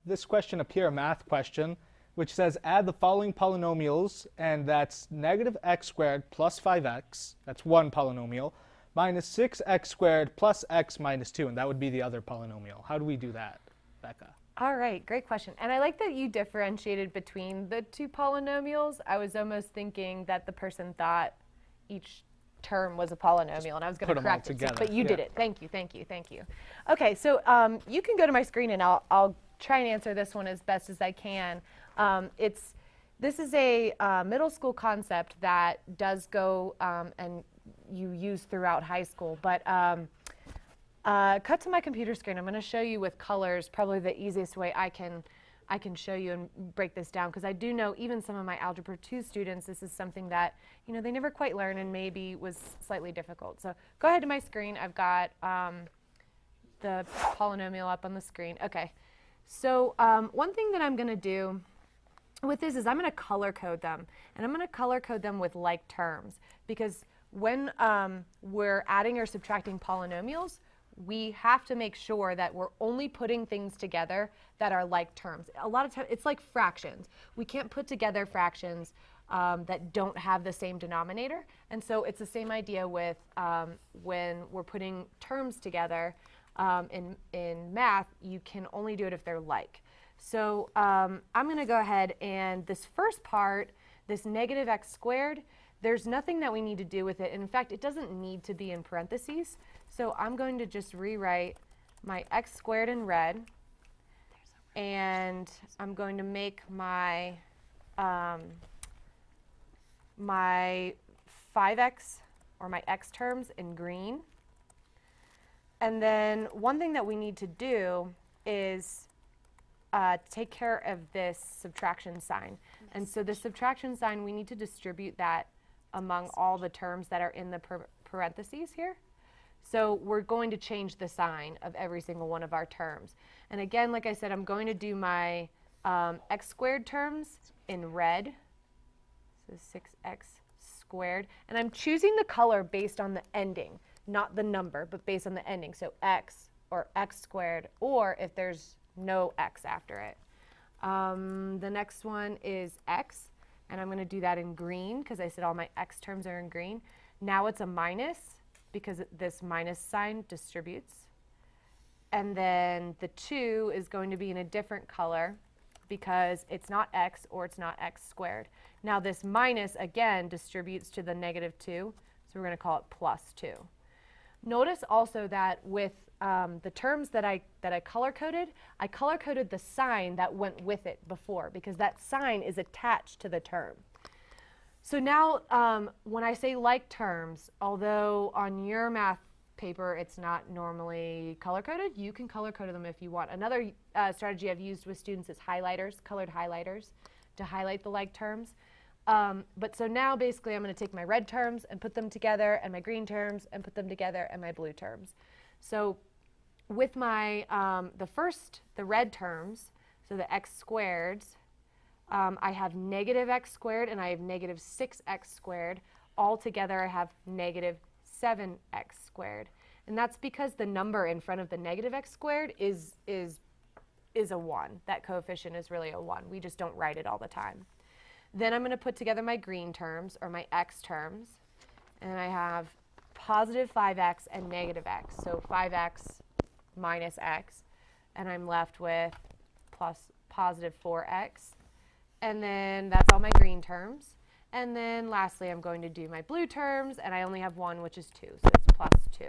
this question appear a math question, which says add the following polynomials, and that's negative x squared plus 5x, that's one polynomial, minus 6x squared plus x minus 2, and that would be the other polynomial. How do we do that, Becca? All right, great question. And I like that you differentiated between the two polynomials. I was almost thinking that the person thought each term was a polynomial, and I was going to correct it. But you did it. Thank you, thank you, thank you. Okay, so you can go to my screen, and I'll try and answer this one as best as I can. This is a middle school concept that does go and you use throughout high school. But cut to my computer screen. I'm going to show you with colors, probably the easiest way I can show you and break this down, because I do know even some of my Algebra 2 students, this is something that, you know, they never quite learn and maybe was slightly difficult. So go ahead to my screen. I've got the polynomial up on the screen. Okay. So one thing that I'm going to do with this is I'm going to color code them, and I'm going to color code them with like terms, because when we're adding or subtracting polynomials, we have to make sure that we're only putting things together that are like terms. A lot of times, it's like fractions. We can't put together fractions that don't have the same denominator. And so it's the same idea with when we're putting terms together in math. You can only do it if they're like. So I'm going to go ahead, and this first part, this negative x squared, there's nothing that we need to do with it. In fact, it doesn't need to be in parentheses. So I'm going to just rewrite my x squared in red, and I'm going to make my my 5x, or my x terms, in green. And then one thing that we need to do is take care of this subtraction sign. And so the subtraction sign, we need to distribute that among all the terms that are in the parentheses here. So we're going to change the sign of every single one of our terms. And again, like I said, I'm going to do my x squared terms in red. So 6x squared. And I'm choosing the color based on the ending, not the number, but based on the ending. So x, or x squared, or if there's no x after it. The next one is x, and I'm going to do that in green because I said all my x terms are in green. Now it's a minus because this minus sign distributes. And then the 2 is going to be in a different color because it's not x or it's not x squared. Now this minus, again, distributes to the negative 2, so we're going to call it plus 2. Notice also that with the terms that I color-coded, I color-coded the sign that went with it before, because that sign is attached to the term. So now when I say like terms, although on your math paper it's not normally color-coded, you can color-code them if you want. Another strategy I've used with students is highlighters, colored highlighters, to highlight the like terms. But so now basically I'm going to take my red terms and put them together, and my green terms and put them together, and my blue terms. So with my the red terms, so the x squareds, I have negative x squared and I have negative 6x squared. All together I have negative 7x squared. And that's because the number in front of the negative x squared is a 1. That coefficient is really a 1. We just don't write it all the time. Then I'm going to put together my green terms, or my x terms, and I have positive 5x and negative x. So 5x minus x, and I'm left with plus positive 4x. And then that's all my green terms. And then lastly, I'm going to do my blue terms, and I only have one, which is 2, so it's plus 2.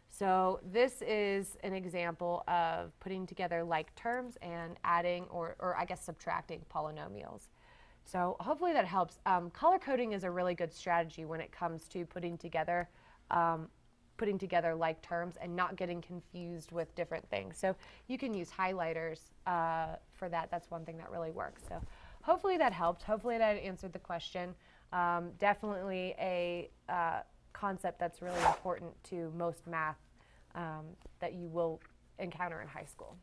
So this is an example of putting together like terms and adding, or I guess subtracting polynomials. So hopefully that helps. Color coding is a really good strategy when it comes to putting together like terms and not getting confused with different things. So you can use highlighters for that. That's one thing that really works. So hopefully that helped. Hopefully that answered the question. Definitely a concept that's really important to most math that you will encounter in high school.